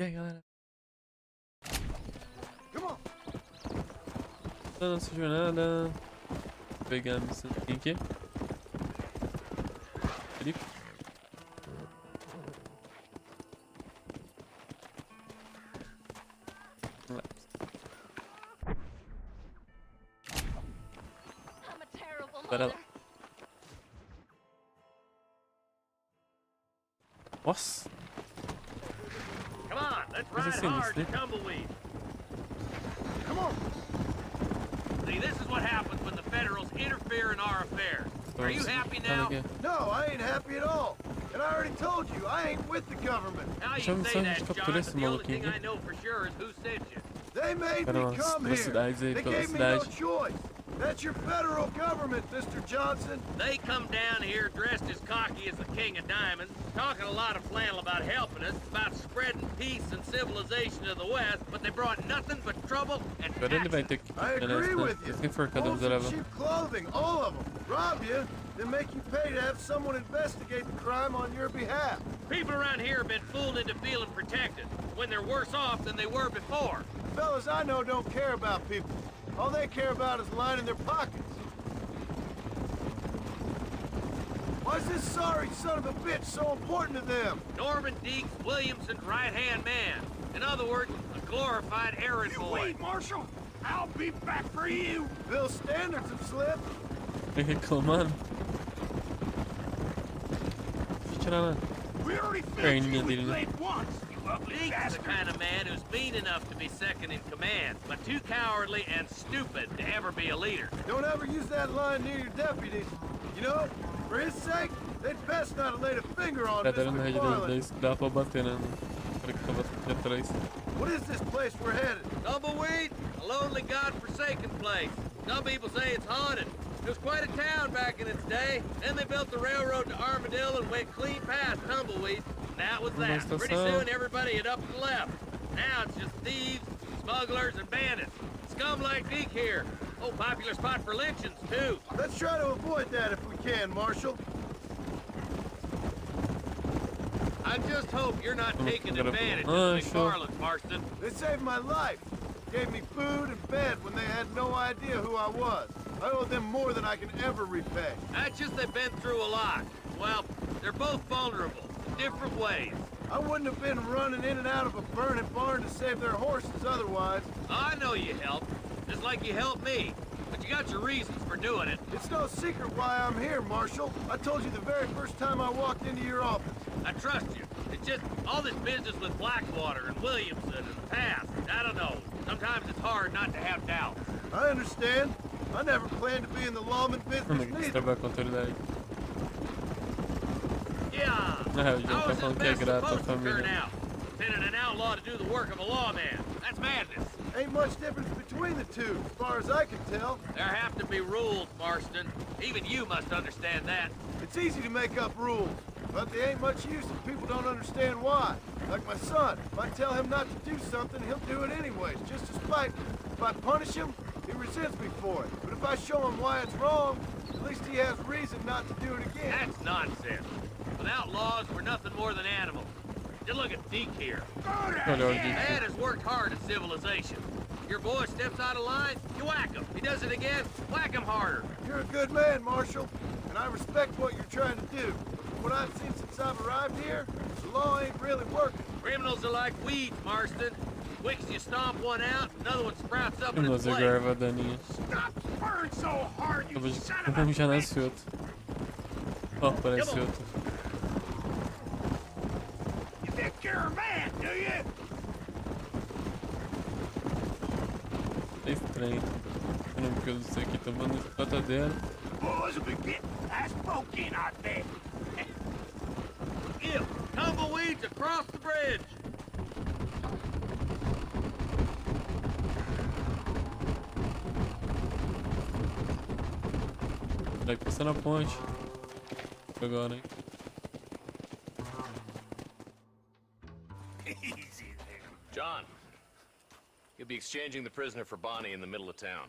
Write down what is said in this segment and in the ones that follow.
E aí, galera? Da nossa jornada. Vou pegar a missão aqui. Felipe. Bora lá. Nossa! Come on, let's ride hard to tumbleweed. Come on. See, this is what happens when the Federals interfere in our affairs. Are you happy now? No, I ain't happy at all. And I already told you, I ain't with the government. Now you say that, John, but the only thing I know for sure is who sent you. They made me come here. They gave me no choice. That's your federal government, Mr. Johnson. They come down here dressed as cocky as the King of Diamonds, talking a lot of flannel about helping us, about spreading peace and civilization to the West, but they brought nothing but trouble and taxes. I agree with you. Wolves in cheap clothing, all of them. Rob you, then make you pay to have someone investigate the crime on your behalf. People around here have been fooled into feeling protected, when they're worse off than they were before. Fellas I know don't care about people. All they care about is lining their pockets. Why is this sorry son of a bitch so important to them? Norman Deeks Williamson's right-hand man. In other words, a glorified errand boy. Wait, Marshal. I'll be back for you. Bill's standards have slipped. Reclamando. We already filled you with blade once. Deeks is the kind of man who's mean enough to be second in command, but too cowardly and stupid to ever be a leader. Don't ever use that line near your deputies. You know, for his sake, they'd best not have laid a finger on Mr. McFarland. What is this place we're headed? Tumbleweed, a lonely, god-forsaken place. Some people say it's haunted. It was quite a town back in its day. Then they built the railroad to Armadillo and went clean past Tumbleweed. That was that. Pretty soon everybody had up and left. Now it's just thieves, smugglers, and bandits. Scum like Deke here. Oh, popular spot for lynchings, too. Let's try to avoid that if we can, Marshal. I just hope you're not taking advantage of McFarland, Marston. They saved my life. Gave me food and bed when they had no idea who I was. I owe them more than I can ever repay. That's just they've been through a lot. Well, they're both vulnerable. Different ways. I wouldn't have been running in and out of a burning barn to save their horses otherwise. I know you helped, just like you helped me. But you got your reasons for doing it. It's no secret why I'm here, Marshal. I told you the very first time I walked into your office. I trust you. It's just all this business with Blackwater and Williamson and the past. I don't know. Sometimes it's hard not to have doubts. I understand. I never planned to be in the lawman business neither. Yeah, how is this mess supposed to turn out? Sending an outlaw to do the work of a lawman. That's madness. Ain't much difference between the two, as far as I can tell. There have to be rules, Marston. Even you must understand that. It's easy to make up rules, but they ain't much use if people don't understand why. Like my son. If I tell him not to do something, he'll do it anyways, just to spite me. If I punish him, he resents me for it. But if I show him why it's wrong, at least he has reason not to do it again. That's nonsense. Without laws, we're nothing more than animals. Just look at Deke here. Dad has worked hard at civilization. Your boy steps out of line, you whack him. He does it again, whack him harder. You're a good man, Marshal, and I respect what you're trying to do. From what I've seen since I've arrived here, the law ain't really working. Criminals are like weeds, Marston. Quick as you stomp one out, another one sprouts up in its place. Stop spurring so hard, you son of a bitch. Aparece outro. You think you're a man, do you? É estranho. Eu não quero dizer aqui, tomando espada dela. Boys will be getting fast poking, I bet. Ew, tumbleweeds across the bridge. Vai passar na ponte. Agora, hein? Easy there. John, you'll be exchanging the prisoner for Bonnie in the middle of town.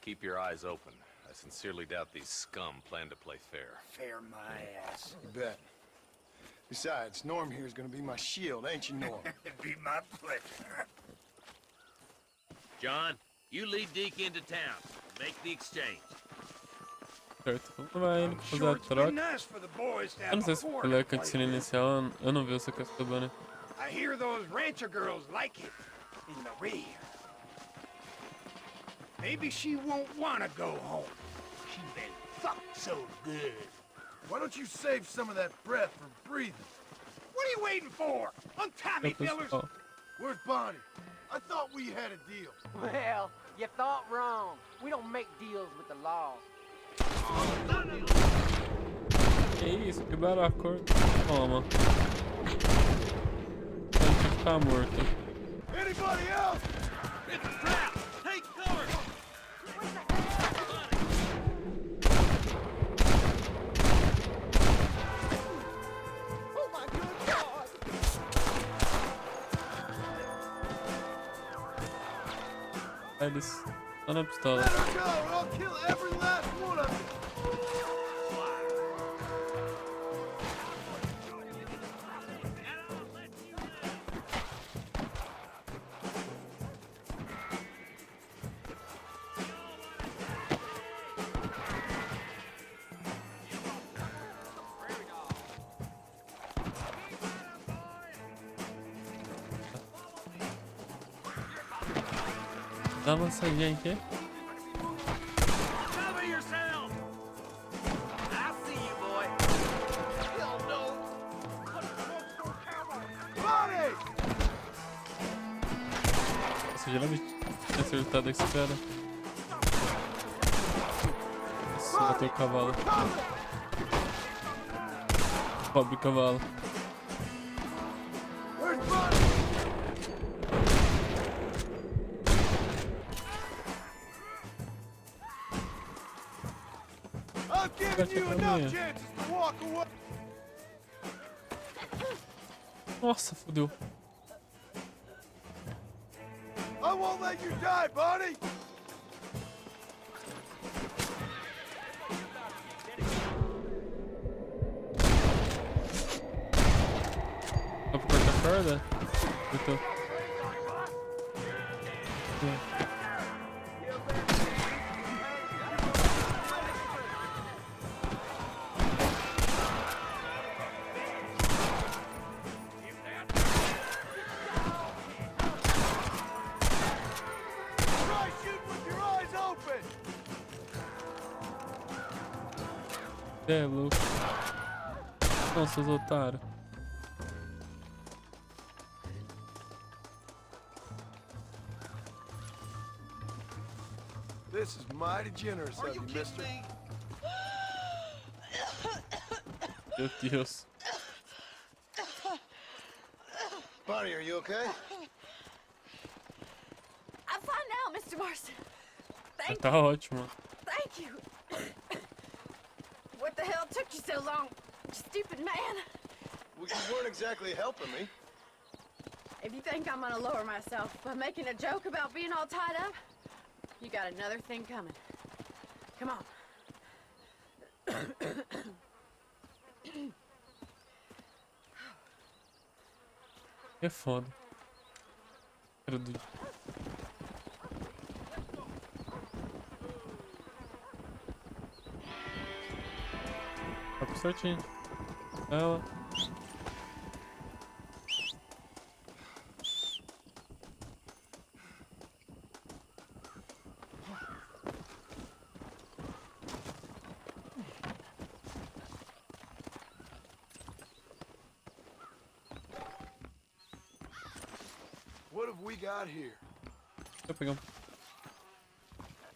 Keep your eyes open. I sincerely doubt these scum plan to play fair. Fair my ass. You bet. Besides, Norm here is gonna be my shield, ain't you, Norm? It'd be my pleasure. John, you lead Deke into town. Make the exchange. Certo, vamos lá ele I'm fazer sure a it's been troca. nice for the boys to Eu have não sei a se fort pela to play cutscene with. inicial eu não vi o sequestrador. I hear those rancher girls like it in the rear. Maybe she won't want to go home. She been fucked so good. Why don't you save some of that breath for breathing? What are you waiting for? Untie me, fellers. Pessoal, Where's Bonnie? I thought we had a deal. Well, you thought wrong. We don't make deals with the law. que isso? Quebraram a cor. Toma. Ele tinha que ficar morto. Anybody else? It's a trap! Take cover! Oh my good God! Aí eles estão na pistola. Let her go, or I'll kill every last one of you. Dá uma avançadinha aqui. Cover yourself! I see you, boy. Hell no! Bonnie! Nossa, geralmente tinha acertado esse cara. Nossa, bateu o cavalo. Pobre cavalo. Where's Bonnie? I've given you enough chances to walk away. Nossa, fodeu. I won't let you die, Bonnie. Dá pra cortar a corda? Cortou. Try shooting with your eyes open. É louco. Nossa, os otários. This is mighty generous of you, mister. Meu Deus. Bonnie, are you okay? I'm fine now, Mr. Marston. Thank Tá ótimo. thank you. What the hell took you so long, stupid man? Well, you weren't exactly helping me. If you think I'm gonna lower myself by making a joke about being all tied up, you got another thing coming. Come on. É foda. Era do... Vai pro certinho. Ela. What have we got here? Deixa eu pegar um.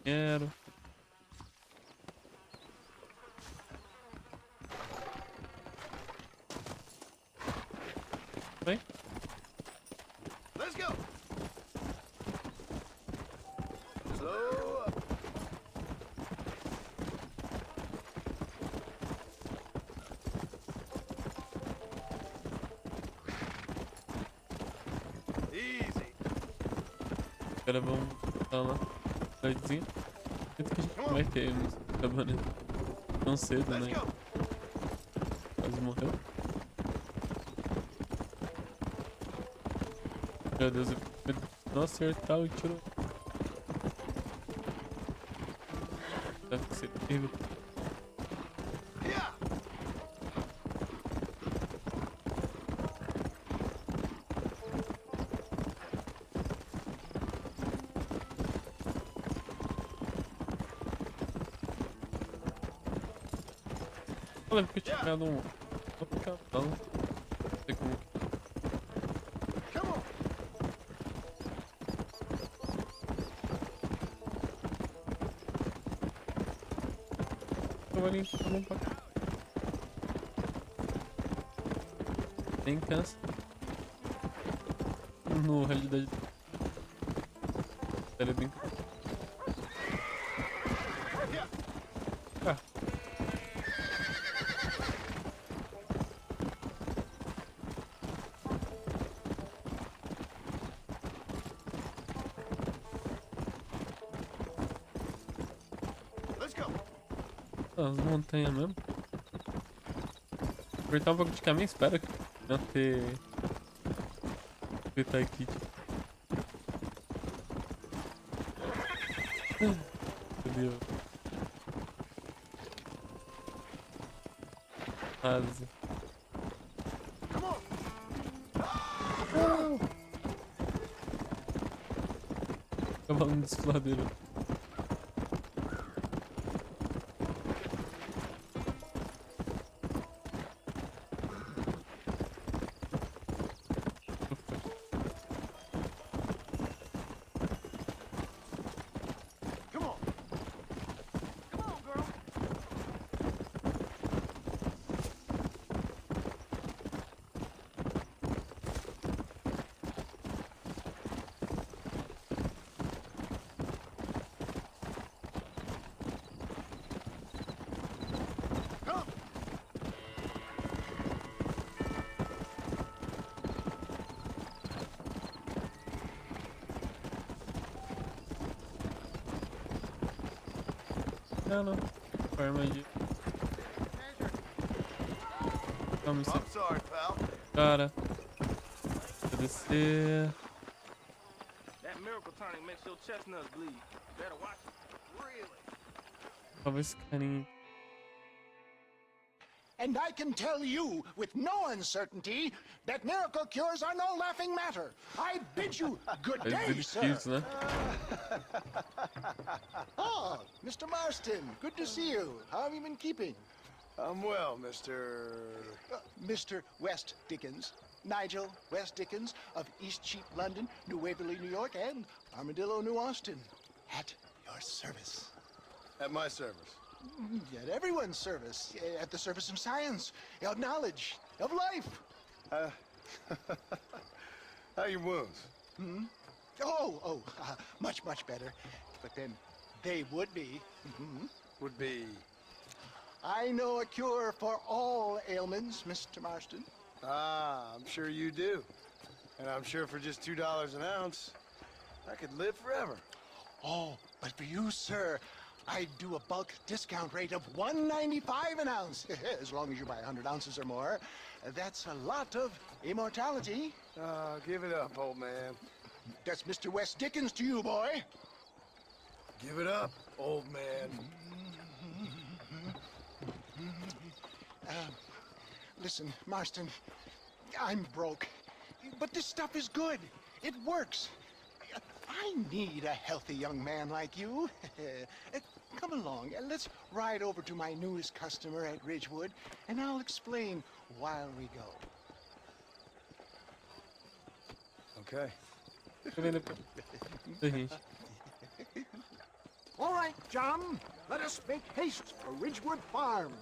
Quero. Vem. Let's go. Slow up. Easy. Agora vamos botar lá. Doidinho. Tanto que a gente vai ter nos trabalhando tão cedo, Let's né? go. Quase morreu. Meu Deus, eu não acertar o tiro. Deve ser terrível. Yeah. Eu lembro que eu tinha pegado um outro capitão. Não sei como. Come on. Cavalinho, tá bom pra cá. Nem cansa. No realidade. Ele é bem. Ah. Let's go. As montanhas mesmo. Aproveitar um pouco de caminho, espero que não ter. Evitar aqui. Meu Deus. Quase. Come on. Cavalo de desfiladeiro. Come on. Come on, girl. Come. Não. Forma de. Vamos I'm sorry, pal. cara. Vou descer. That miracle tonic makes your chestnuts bleed. Better watch it. Really? Talvez esse carinha. And I can tell you with no uncertainty that miracle cures are no laughing matter. I bid you good Faz day, sir. deles, né? Oh, Mr. Marston, good to see you. How have you been keeping? I'm well, Mr. Mr. West Dickens, Nigel West Dickens of Eastcheap, London, New Waverly, New York, and Armadillo, New Austin. At your service. At my service. At everyone's service. At the service of science, of knowledge, of life. How are your wounds? Much, much better. But then they would be. Would be. I know a cure for all ailments, Mr. Marston. Ah, I'm sure you do. And I'm sure for just $2 an ounce, I could live forever. Oh, but for you, sir, I'd do a bulk discount rate of $1.95 an ounce, as long as you buy 100 ounces or more. That's a lot of immortality. Give it up, old man. That's Mr. West Dickens to you, boy. Give it up, old man. Listen, Marston, I'm broke, but this stuff is good. It works. I need a healthy young man like you. Come along, let's ride over to my newest customer at Ridgewood, and I'll explain while we go. Okay. Tô vendo da gente. All right, John, let us make haste for Ridgewood Farm.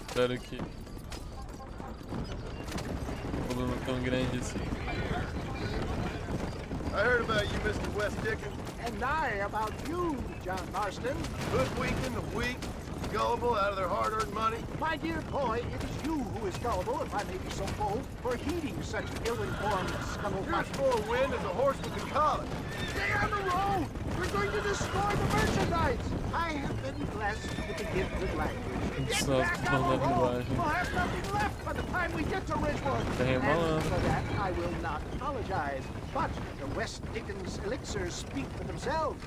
Espero que. O problema tão grande assim. I heard about you, Mr. West Dickens. And I about you, John Marston. Hoodwinking the weak, gullible out of their hard-earned money. My dear boy, it is you who is gullible, if I may be so bold, for heeding such ill-informed You're as scuttlebutt. full of wind as a horse with the collar. Stay on the road! We're going to destroy the merchandise! I have been blessed with the gift of language. Get Só back on the falando road! linguagem. We'll have nothing left by the time when we get to Ridgewood. Damon. And for that, I will not apologize. But the West Dickens elixirs speak for themselves.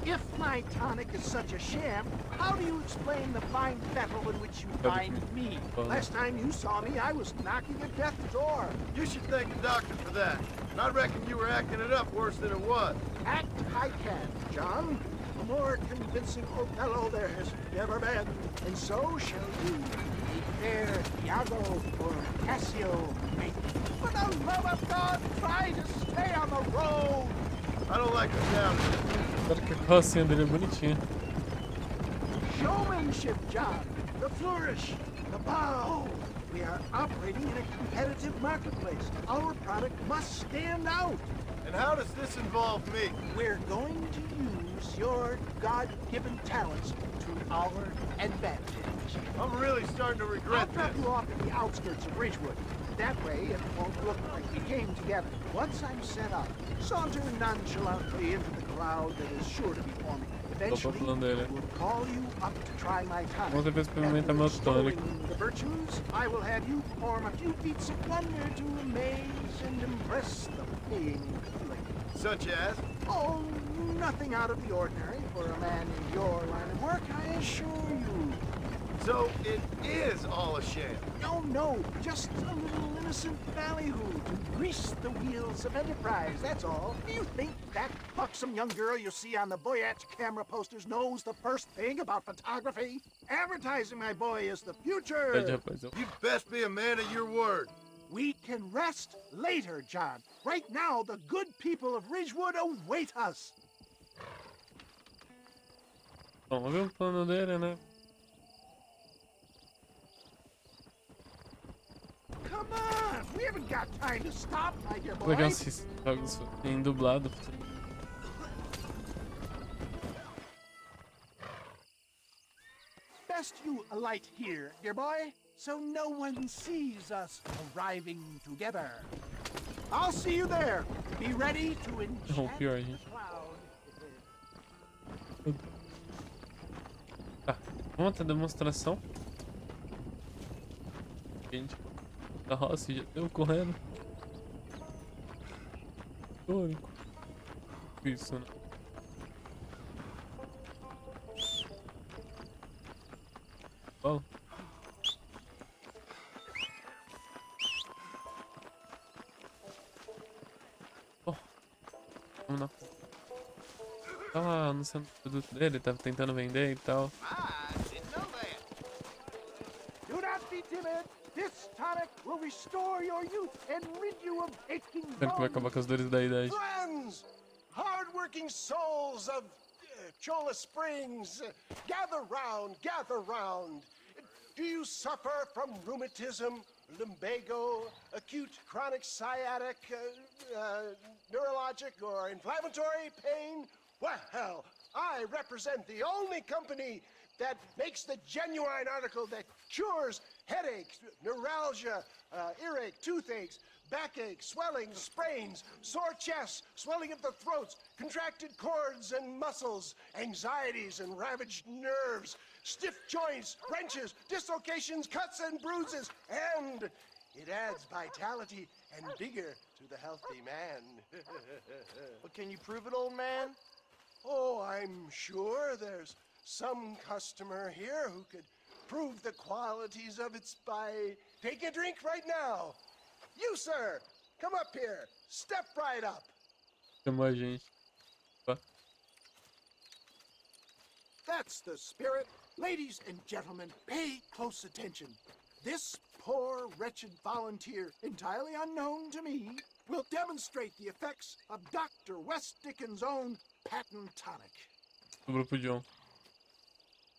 If my tonic is such a sham, how do you explain the fine battle in which you find me? Last time you saw me, I was knocking at death's door. You should thank the doctor for that. And I reckon you were acting it up worse than it was. Act I can, John. A more convincing Othello there has never been. And so shall you. A fair Iago or Cassio, maybe. For the love of God, try to stay on the road. I don't like the sound of it. Espero que a carrocinha dele é bonitinha. Showmanship, John. The flourish, the bow. We are operating in a competitive marketplace. Our product must stand out. And how does this involve me? We're going to use your God-given talents to our advantage. I'm really starting to I'll regret drop this. you off at the outskirts of Ridgewood. That way, it won't look like we came together. Once I'm set up, saunter nonchalantly into the crowd that is sure to be forming. Eventually, I will call you up to try my tonic. Vamos ver se experimenta meu tônico. Knowing the virtues, I will have you perform a few feats of wonder to amaze and impress the paying public. Such as? Oh, nothing out of the ordinary for a man in your line of work, I assure you. So it is all a sham. No, just a little innocent ballyhoo to grease the wheels of enterprise, that's all. Do you think that buxom young girl you see on the Voyage camera posters knows the first thing about photography? Advertising, my boy, is the future. You best be a man of your word. We can rest later, John. Right now, the good people of Ridgewood await us. Bom, vamos ver o plano dele, né? Come on, we haven't got time to stop, my dear boy. Legal esses jogos em dublado. Best you alight here, dear boy, so no one sees us arriving together. I'll see you there. Be ready to enchant Pior, the gente. cloud. Tá, vamos até a demonstração. Gente, carroça já deu correndo. Tônico. Isso, né? Fala. Oh, vamos lá. Tava no centro do produto dele, tava tentando vender e tal. Do not be timid. This tonic will restore your youth and rid you of aching Espero que vai acabar com as dores da idade. Friends, hard-working souls of Cholla Springs, gather round, gather round. Do you suffer from rheumatism, lumbago, acute chronic sciatic, neurologic or inflammatory pain? Well, I represent the only company that makes the genuine article that cures headaches, neuralgia, earache, toothaches, backache, swelling, sprains, sore chests, swelling of the throats, contracted cords and muscles, anxieties and ravaged nerves, stiff joints, wrenches, dislocations, cuts and bruises, and it adds vitality and vigor to the healthy man. But can you prove it, old man? Oh, I'm sure there's some customer here who could prove the qualities of it by taking a drink right now. You, sir, come up here. Step right up. Chamou a gente. Opa. That's the spirit. Ladies and gentlemen, pay close attention. This poor, wretched volunteer, entirely unknown to me, will demonstrate the effects of Dr. West Dickens' own patent tonic. Sobrou pro John.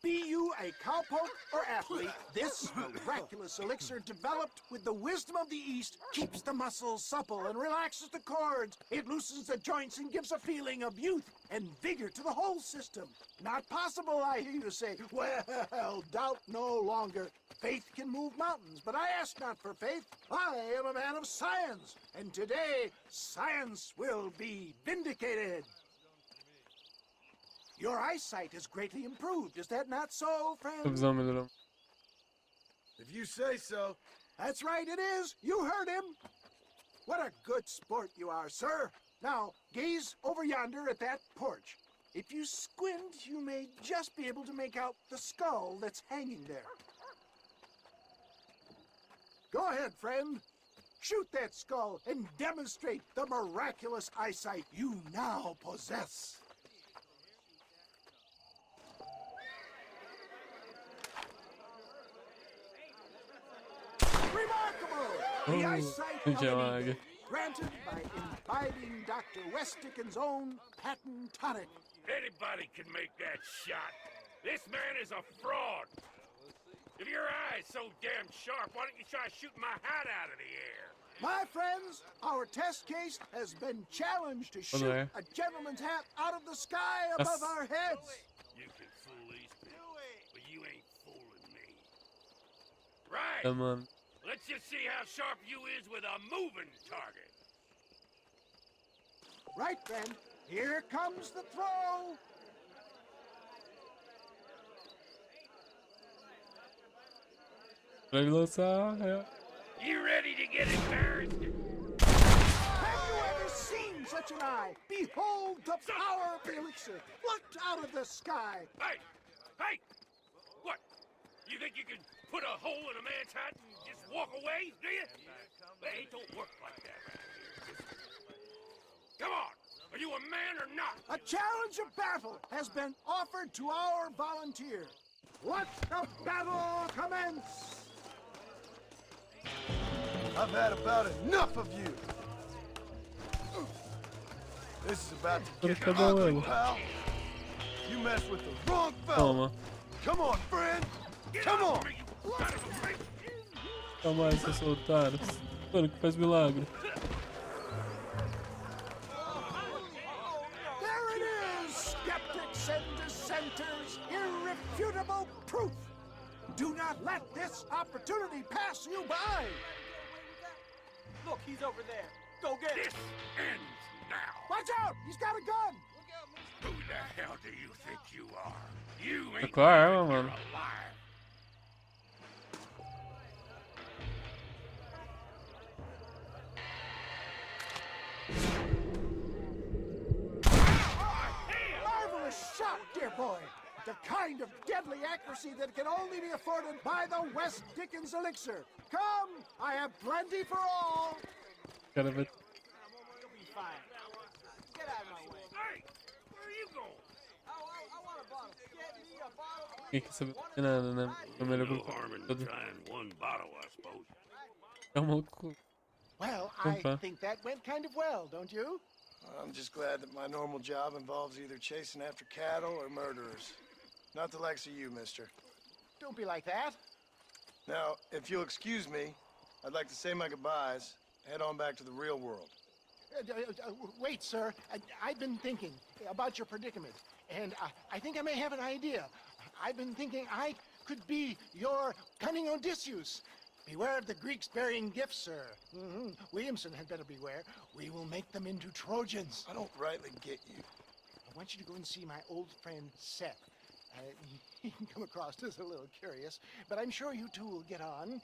Be you a cowpoke or athlete, this miraculous elixir developed with the wisdom of the East keeps the muscles supple and relaxes the cords. It loosens the joints and gives a feeling of youth and vigor to the whole system. Not possible, I hear you say. Well, doubt no longer. Faith can move mountains, but I ask not for faith. I am a man of science, and today science will be vindicated. Your eyesight has greatly improved. Is that not so, A friend? visão melhorou. If you say so. That's right, it is. You heard him. What a good sport you are, sir. Now, gaze over yonder at that porch. If you squint, you may just be able to make out the skull that's hanging there. Go ahead, friend. Shoot that skull and demonstrate the miraculous eyesight you now possess. Remarkable! The eyesight of an eagle, granted by imbibing Dr. Westickens' own patent tonic. Anybody can make that shot. This man is a fraud. If your eye's so damn sharp, why don't you try shooting my hat out of the air? My friends, our test case has been challenged to shoot a gentleman's hat out of the sky above our heads. You can fool these people, but you ain't fooling me. Right. Damon. Let's just see how sharp you is with a moving target. Right, friend. Here comes the throw. Pra ele lançar, é. You ready to get embarrassed? Have you ever seen such an eye? Behold the power of the elixir, plucked out of the sky. Hey! Hey! What? You think you can put a hole in a man's hat and just walk away, do you? Hey, it don't work like that around here. Come on! Are you a man or not? A challenge of battle has been offered to our volunteer. Let the battle commence! I've had about enough of you. This is about to get ugly, pal. You mess with the wrong fella. Toma. Come on, friend. Come on. Calma aí, seus otários. Mano, que faz milagre. There it is, skeptics and dissenters, irrefutable proof. Do not let this opportunity pass you by. Look, he's over there. Go get him. This ends now. Watch out! He's got a gun! Who the hell do you think you are? You Tá ain't com a arma, even mano. alive. Marvelous shot, dear boy. The kind of deadly accuracy that can only be afforded by the West Dickens elixir. Come, I have plenty for all. Cara, vai. You'll be fine. Get out of my way. Hey, where are you going? I want a bottle. Get me a bottle. Quem quer saber de nada, né? É melhor No pro harm in todo. trying one bottle, I suppose. É um maluco. Well, I Okay. think that went kind of well, don't you? I'm just glad that my normal job involves either chasing after cattle or murderers. Not the likes of you, mister. Don't be like that. Now, if you'll excuse me, I'd like to say my goodbyes, head on back to the real world. Wait, sir. I've been thinking about your predicament, and I think I may have an idea. I've been thinking I could be your cunning Odysseus. Beware of the Greeks burying gifts, sir. Williamson had better beware. We will make them into Trojans. I don't rightly get you. I want you to go and see my old friend Seth. He can come across as a little curious, but I'm sure you two will get on.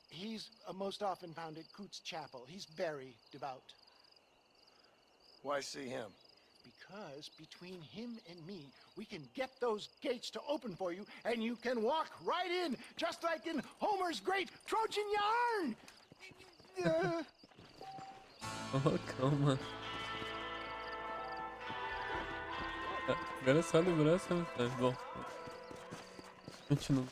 He's most often found at Coots Chapel. He's very devout. Why see him? Because between him and me, we can get those gates to open for you, and you can walk right in, just like in Homer's great Trojan yarn! Oh, calma. Agora é só lembrança, né? Bom. Continua.